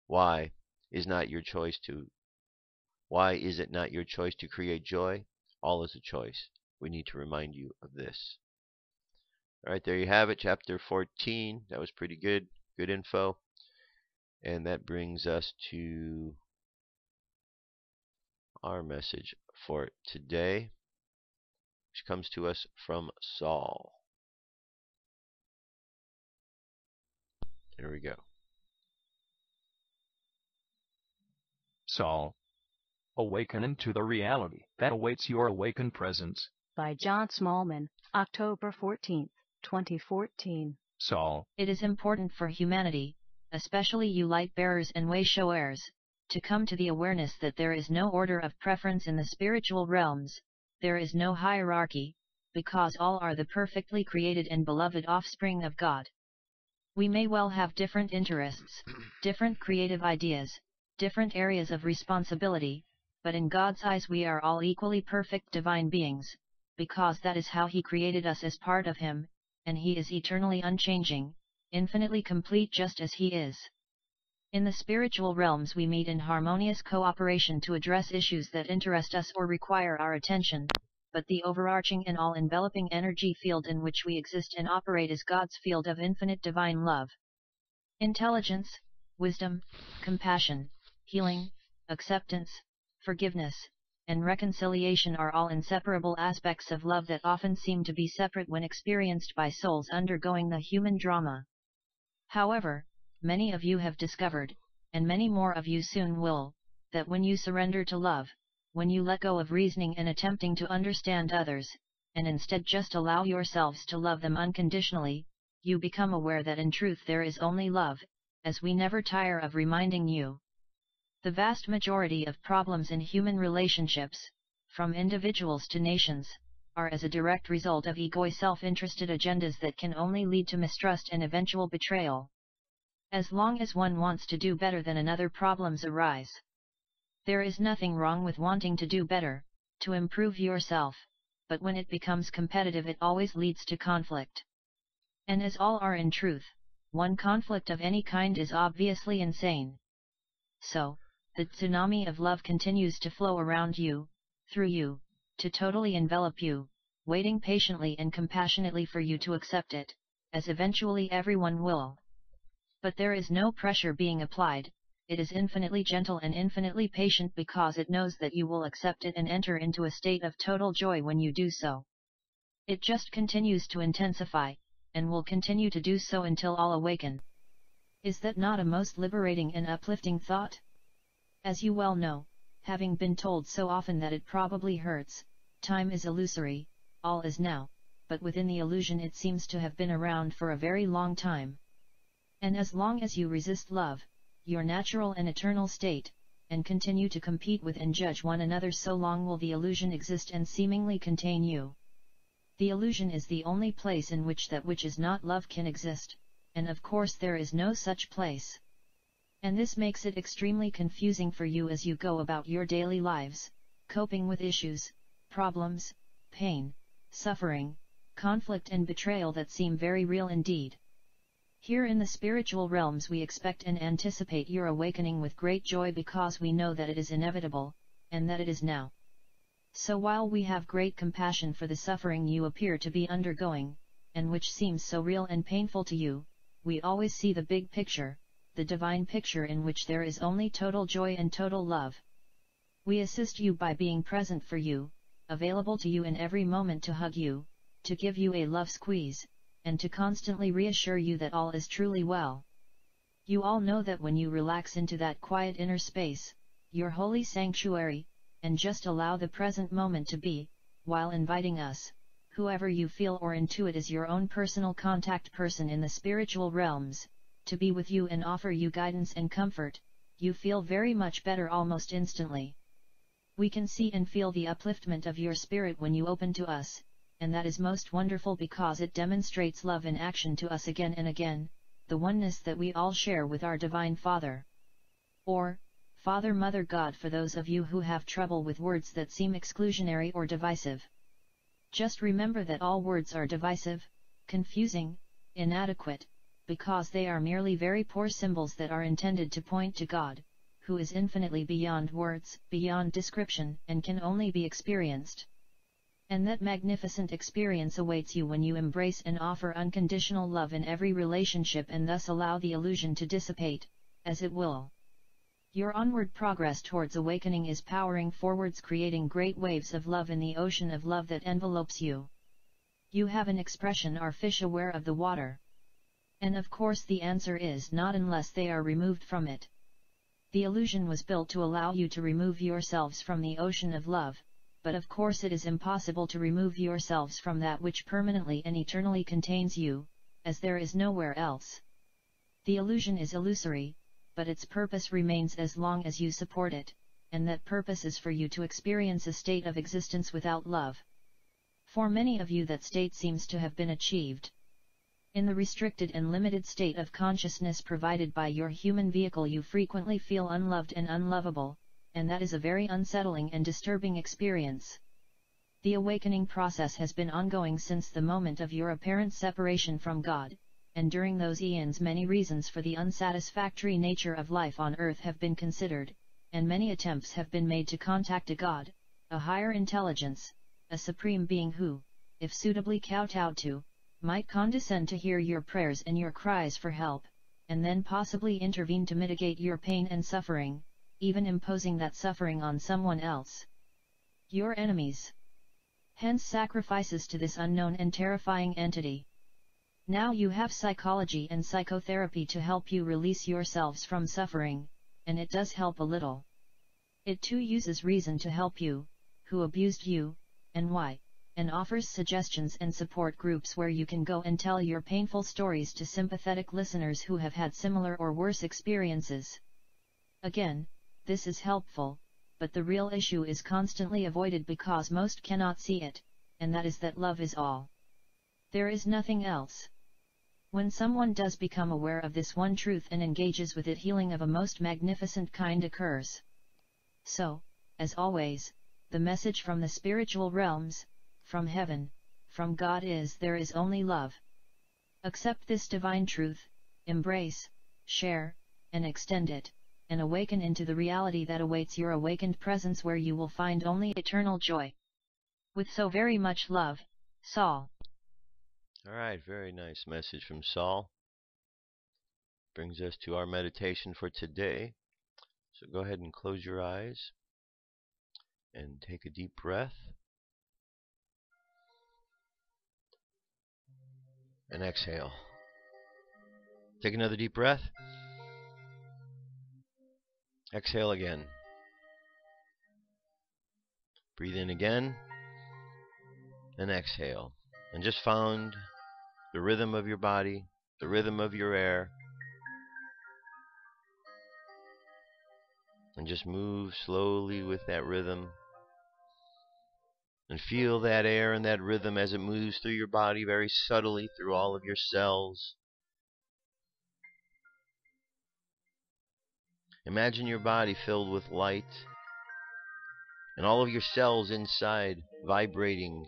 Why is it not your choice to create joy? All is a choice. We need to remind you of this. All right, there you have it, chapter 14. That was pretty good. Good info. And that brings us to our message for today, which comes to us from Saul. Here we go. Saul. Awakening to the reality that awaits your awakened presence. By John Smallman, October 14, 2014. Saul. It is important for humanity, especially you light bearers and way showers, to come to the awareness that there is no order of preference in the spiritual realms, there is no hierarchy, because all are the perfectly created and beloved offspring of God. We may well have different interests, different creative ideas, different areas of responsibility, but in God's eyes we are all equally perfect divine beings, because that is how He created us as part of Him, and He is eternally unchanging, infinitely complete just as He is. In the spiritual realms we meet in harmonious cooperation to address issues that interest us or require our attention, but the overarching and all-enveloping energy field in which we exist and operate is God's field of infinite divine love. Intelligence, wisdom, compassion, healing, acceptance, forgiveness, and reconciliation are all inseparable aspects of love that often seem to be separate when experienced by souls undergoing the human drama. However, many of you have discovered, and many more of you soon will, that when you surrender to love, when you let go of reasoning and attempting to understand others, and instead just allow yourselves to love them unconditionally, you become aware that in truth there is only love, as we never tire of reminding you. The vast majority of problems in human relationships, from individuals to nations, are as a direct result of egoic self-interested agendas that can only lead to mistrust and eventual betrayal. As long as one wants to do better than another, problems arise. There is nothing wrong with wanting to do better, to improve yourself, but when it becomes competitive it always leads to conflict. And as all are in truth, one conflict of any kind is obviously insane. So, the tsunami of love continues to flow around you, through you, to totally envelop you, waiting patiently and compassionately for you to accept it, as eventually everyone will. But there is no pressure being applied. It is infinitely gentle and infinitely patient because it knows that you will accept it and enter into a state of total joy when you do so. It just continues to intensify, and will continue to do so until all awaken. Is that not a most liberating and uplifting thought? As you well know, having been told so often that it probably hurts, time is illusory, all is now, but within the illusion it seems to have been around for a very long time. And as long as you resist love, your natural and eternal state, and continue to compete with and judge one another, so long will the illusion exist and seemingly contain you. The illusion is the only place in which that which is not love can exist, and of course there is no such place. And this makes it extremely confusing for you as you go about your daily lives, coping with issues, problems, pain, suffering, conflict and betrayal that seem very real indeed. Here in the spiritual realms we expect and anticipate your awakening with great joy because we know that it is inevitable, and that it is now. So while we have great compassion for the suffering you appear to be undergoing, and which seems so real and painful to you, we always see the big picture, the divine picture in which there is only total joy and total love. We assist you by being present for you, available to you in every moment to hug you, to give you a love squeeze, and to constantly reassure you that all is truly well. You all know that when you relax into that quiet inner space, your holy sanctuary, and just allow the present moment to be, while inviting us, whoever you feel or intuit is your own personal contact person in the spiritual realms, to be with you and offer you guidance and comfort, you feel very much better almost instantly. We can see and feel the upliftment of your spirit when you open to us, and that is most wonderful because it demonstrates love in action to us again and again, the oneness that we all share with our Divine Father. Or, Father, Mother, God, for those of you who have trouble with words that seem exclusionary or divisive. Just remember that all words are divisive, confusing, inadequate, because they are merely very poor symbols that are intended to point to God, who is infinitely beyond words, beyond description, and can only be experienced. And that magnificent experience awaits you when you embrace and offer unconditional love in every relationship and thus allow the illusion to dissipate, as it will. Your onward progress towards awakening is powering forwards, creating great waves of love in the ocean of love that envelopes you. You have an expression: are fish aware of the water? And of course the answer is not, unless they are removed from it. The illusion was built to allow you to remove yourselves from the ocean of love, but of course it is impossible to remove yourselves from that which permanently and eternally contains you, as there is nowhere else. The illusion is illusory, but its purpose remains as long as you support it, and that purpose is for you to experience a state of existence without love. For many of you that state seems to have been achieved. In the restricted and limited state of consciousness provided by your human vehicle, you frequently feel unloved and unlovable, and that is a very unsettling and disturbing experience. The awakening process has been ongoing since the moment of your apparent separation from God, and during those eons many reasons for the unsatisfactory nature of life on earth have been considered, and many attempts have been made to contact a God, a higher intelligence, a supreme being who, if suitably kowtowed to, might condescend to hear your prayers and your cries for help, and then possibly intervene to mitigate your pain and suffering, even imposing that suffering on someone else. Your enemies. Hence sacrifices to this unknown and terrifying entity. Now you have psychology and psychotherapy to help you release yourselves from suffering, and it does help a little. It too uses reason to help you, who abused you, and why, and offers suggestions and support groups where you can go and tell your painful stories to sympathetic listeners who have had similar or worse experiences. Again, this is helpful, but the real issue is constantly avoided because most cannot see it, and that is that love is all. There is nothing else. When someone does become aware of this one truth and engages with it, healing of a most magnificent kind occurs. So, as always, the message from the spiritual realms, from heaven, from God is there is only love. Accept this divine truth, embrace, share, and extend it, and awaken into the reality that awaits your awakened presence, where you will find only eternal joy. With so very much love, Saul. Alright, very nice message from Saul. Brings us to our meditation for today. So go ahead and close your eyes and take a deep breath. And exhale. Take another deep breath. Exhale again. Breathe in again. And exhale. And just found the rhythm of your body, the rhythm of your air. And just move slowly with that rhythm. And feel that air and that rhythm as it moves through your body very subtly through all of your cells. Imagine your body filled with light and all of your cells inside vibrating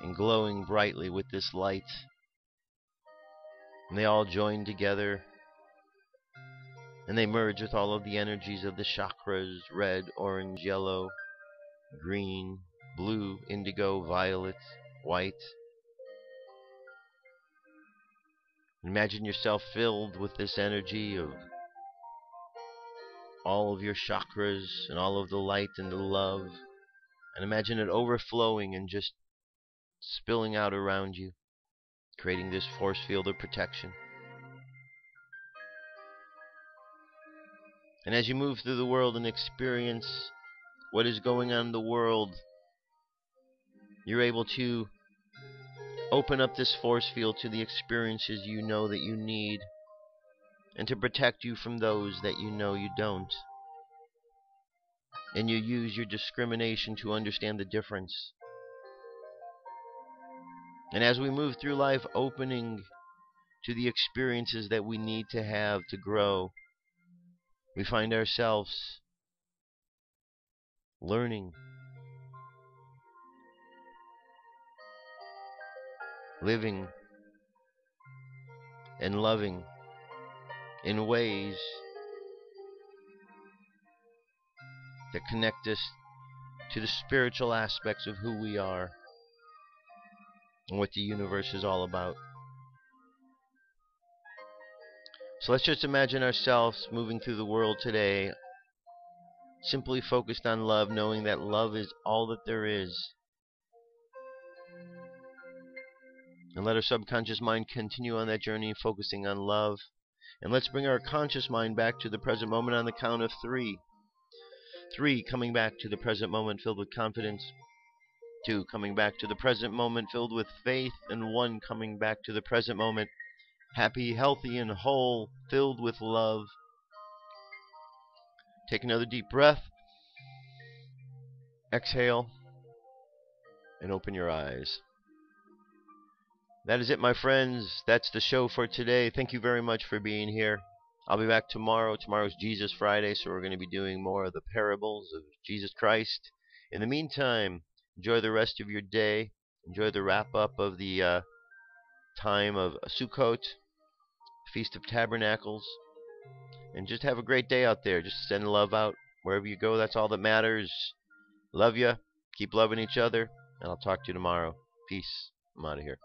and glowing brightly with this light. And they all join together and they merge with all of the energies of the chakras: red, orange, yellow, green, blue, indigo, violet, white. Imagine yourself filled with this energy of all of your chakras and all of the light and the love. And imagine it overflowing and just spilling out around you, creating this force field of protection. And as you move through the world and experience what is going on in the world, you're able to open up this force field to the experiences you know that you need, and to protect you from those that you know you don't. And you use your discrimination to understand the difference. And as we move through life, opening to the experiences that we need to have to grow, we find ourselves learning, living, and loving in ways that connect us to the spiritual aspects of who we are and what the universe is all about. So let's just imagine ourselves moving through the world today, simply focused on love, knowing that love is all that there is. And let our subconscious mind continue on that journey, focusing on love. And let's bring our conscious mind back to the present moment on the count of 3. 3, coming back to the present moment filled with confidence. 2, coming back to the present moment filled with faith. And 1, coming back to the present moment happy, healthy, and whole, filled with love. Take another deep breath. Exhale. And open your eyes. That is it, my friends. That's the show for today. Thank you very much for being here. I'll be back tomorrow. Tomorrow's Jesus Friday, so we're going to be doing more of the parables of Jesus Christ. In the meantime, enjoy the rest of your day. Enjoy the wrap-up of the time of Sukkot, Feast of Tabernacles. And just have a great day out there. Just send love out wherever you go. That's all that matters. Love ya. Keep loving each other. And I'll talk to you tomorrow. Peace. I'm out of here.